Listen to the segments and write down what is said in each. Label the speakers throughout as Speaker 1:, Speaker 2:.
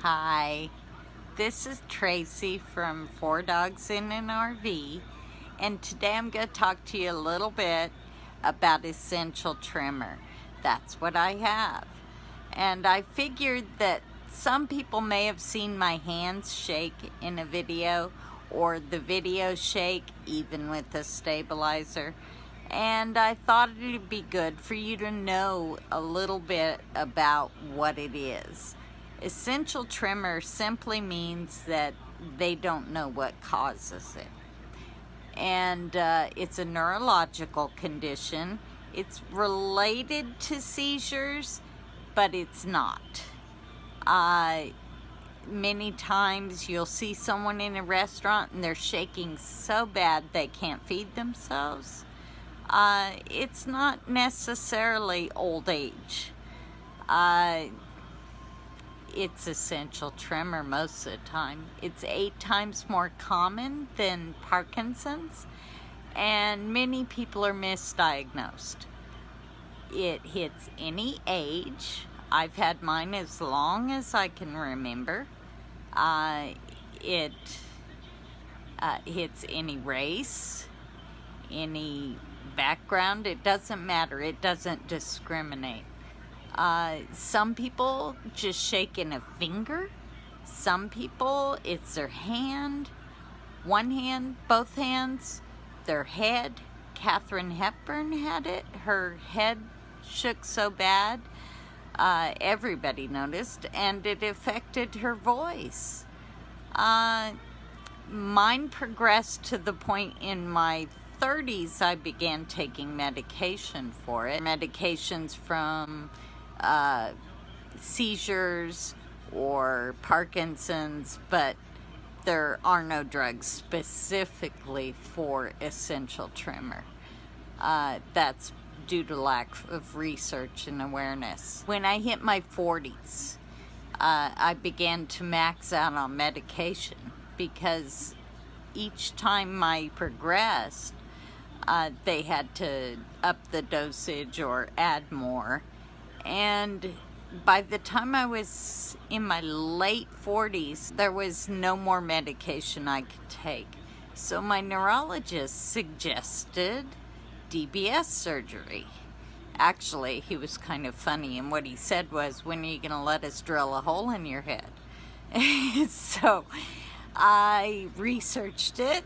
Speaker 1: Hi, this is Tracy from Four Dogs in an RV, and today I'm going to talk to you a little bit about essential trimmer. That's what I have. And I figured that some people may have seen my hands shake in a video, or the video shake even with a stabilizer. And I thought it would be good for you to know a little bit about what it is. Essential tremor simply means that they don't know what causes it. And it's a neurological condition. It's related to seizures, but it's not. Many times you'll see someone in a restaurant and they're shaking so bad they can't feed themselves. It's not necessarily old age. It's essential tremor most of the time. It's 8 times more common than Parkinson's, and many people are misdiagnosed. It hits any age. I've had mine as long as I can remember. It hits any race, any background. It doesn't matter. It doesn't discriminate. Some people just shaking a finger. Some people, it's their hand, one hand, both hands, their head. Katharine Hepburn had it. Her head shook so bad, everybody noticed, and it affected her voice. Mine progressed to the point in my 30s I began taking medication for it. Medications from seizures or Parkinson's, but there are no drugs specifically for essential tremor. That's due to lack of research and awareness. When I hit my 40s, I began to max out on medication because each time I progressed, they had to up the dosage or add more. And by the time I was in my late 40s, there was no more medication I could take. So my neurologist suggested DBS surgery. Actually, he was kind of funny, and what he said was, "When are you going to let us drill a hole in your head?" So I researched it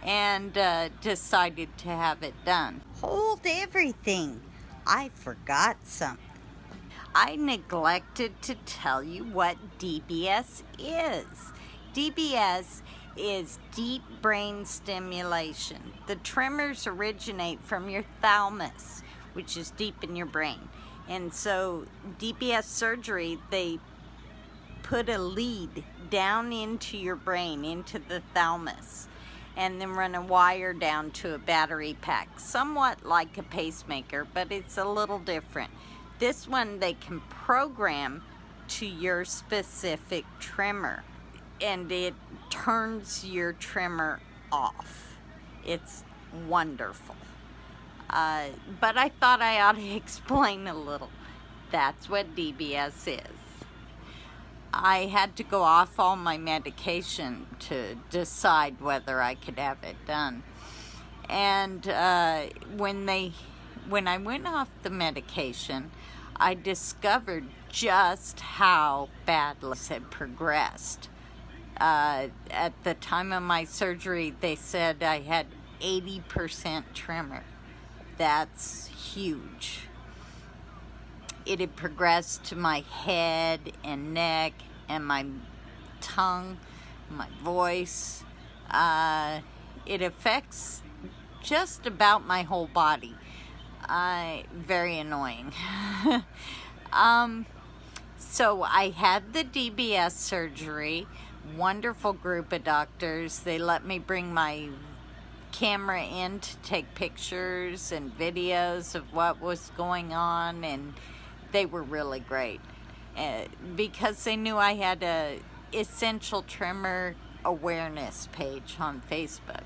Speaker 1: and decided to have it done. Hold everything. I forgot something. I neglected to tell you what DBS is. DBS is deep brain stimulation. The tremors originate from your thalamus, which is deep in your brain. And so DBS surgery, they put a lead down into your brain, into the thalamus, and then run a wire down to a battery pack, somewhat like a pacemaker, but it's a little different. This one they can program to your specific tremor, and it turns your tremor off. It's wonderful. But I thought I ought to explain a little. That's what DBS is. I had to go off all my medication to decide whether I could have it done. And when I went off the medication, I discovered just how badly it had progressed. At the time of my surgery, they said I had 80% tremor. That's huge. It had progressed to my head and neck and my tongue, my voice. It affects just about my whole body. Very annoying. So I had the DBS surgery. Wonderful group of doctors. They let me bring my camera in to take pictures and videos of what was going on, and they were really great because they knew I had a essential tremor awareness page on Facebook.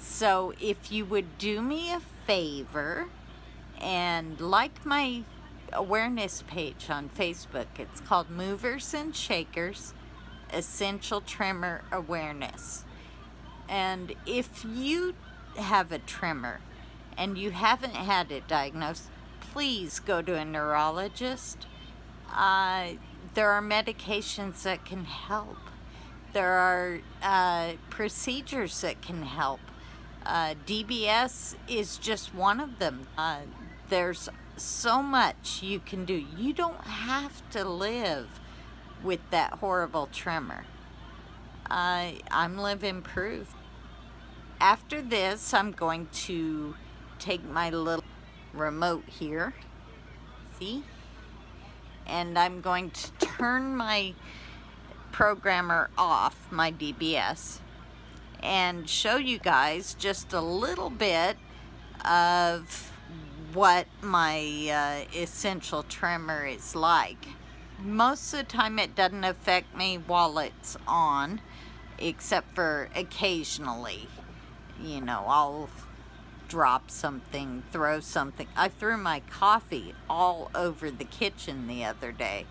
Speaker 1: So if you would do me a favor and like my awareness page on Facebook. It's called Movers and Shakers Essential Tremor Awareness. And if you have a tremor and you haven't had it diagnosed, please go to a neurologist. There are medications that can help. There are procedures that can help. DBS is just one of them. There's so much you can do. You don't have to live with that horrible tremor. I'm living proof. After this, I'm going to take my little remote here, see? And I'm going to turn my programmer off, my DBS, and show you guys just a little bit of what my essential tremor is like. Most of the time it doesn't affect me while it's on, except for occasionally. You know, I'll drop something, throw something. I threw my coffee all over the kitchen the other day.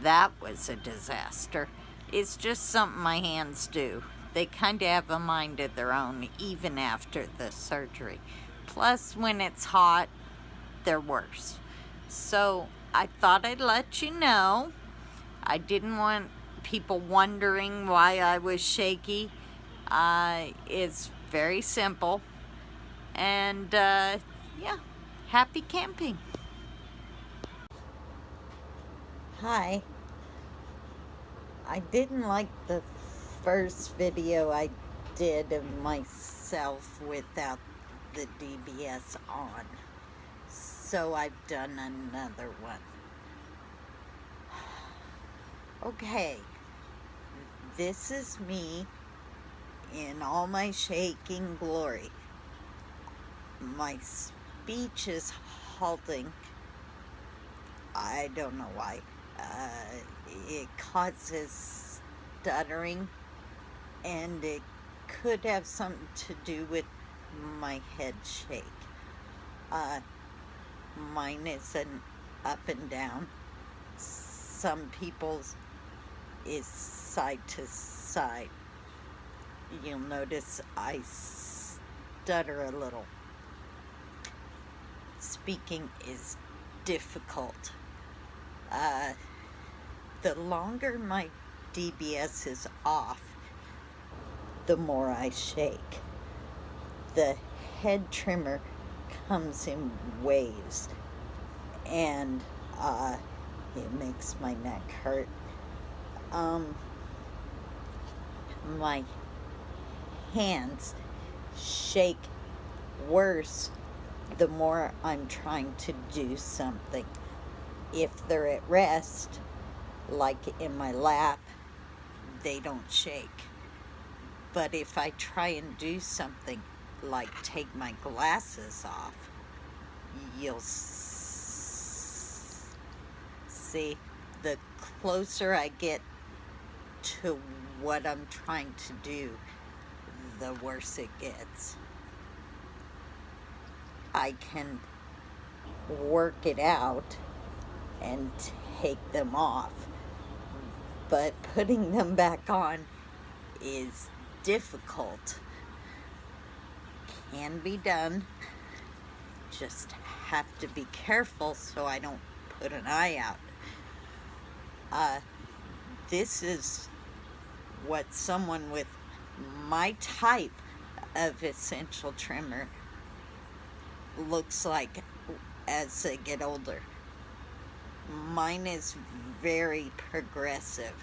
Speaker 1: That was a disaster. It's just something my hands do. They kind of have a mind of their own even after the surgery. Plus, when it's hot, they're worse. So I thought I'd let you know. I didn't want people wondering why I was shaky. It's very simple. And yeah, happy camping. Hi. I didn't like the first video I did of myself without the DBS on, so I've done another one. Okay, this is me in all my shaking glory. My speech is halting. I don't know why. It causes stuttering, and it could have something to do with my head shake. Mine is an up and down. Some people's is side to side. You'll notice I stutter a little. Speaking is difficult. The longer my DBS is off, the more I shake. The head tremor comes in waves, and it makes my neck hurt. My hands shake worse the more I'm trying to do something. If they're at rest, like in my lap, they don't shake. But if I try and do something like take my glasses off, you'll see, the closer I get to what I'm trying to do, the worse it gets. I can work it out and take them off, but putting them back on is difficult. Can be done, just have to be careful so I don't put an eye out. This is what someone with my type of essential tremor looks like as they get older. Mine is very progressive,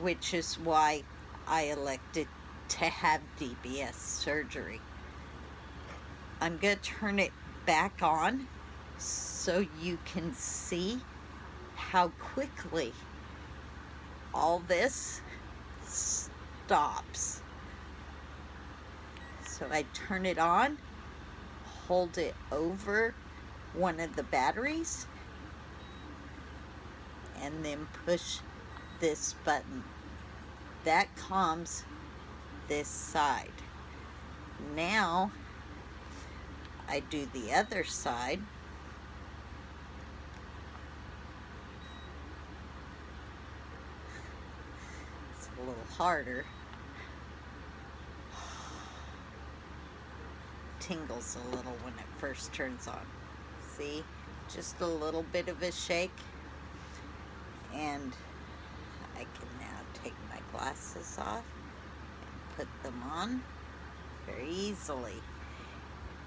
Speaker 1: which is why I elected to have DBS surgery. I'm going to turn it back on so you can see how quickly all this stops. So I turn it on, hold it over one of the batteries, and then push this button. That calms this side. Now I do the other side. a little harder. Tingles a little when it first turns on. See, just a little bit of a shake, and I can now take my glasses off and put them on very easily.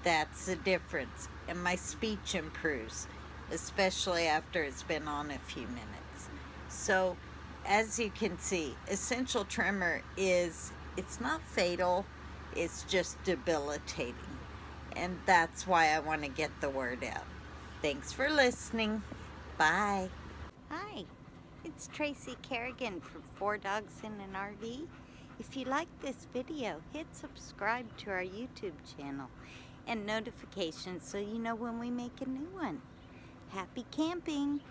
Speaker 1: That's the difference, and my speech improves, especially after it's been on a few minutes. So as you can see, essential tremor it's not fatal, it's just debilitating. And that's why I want to get the word out. Thanks for listening. Bye. Hi, it's Tracy Kerrigan from 4 Dogs in an RV. If you like this video, hit subscribe to our YouTube channel and notifications so you know when we make a new one. Happy camping!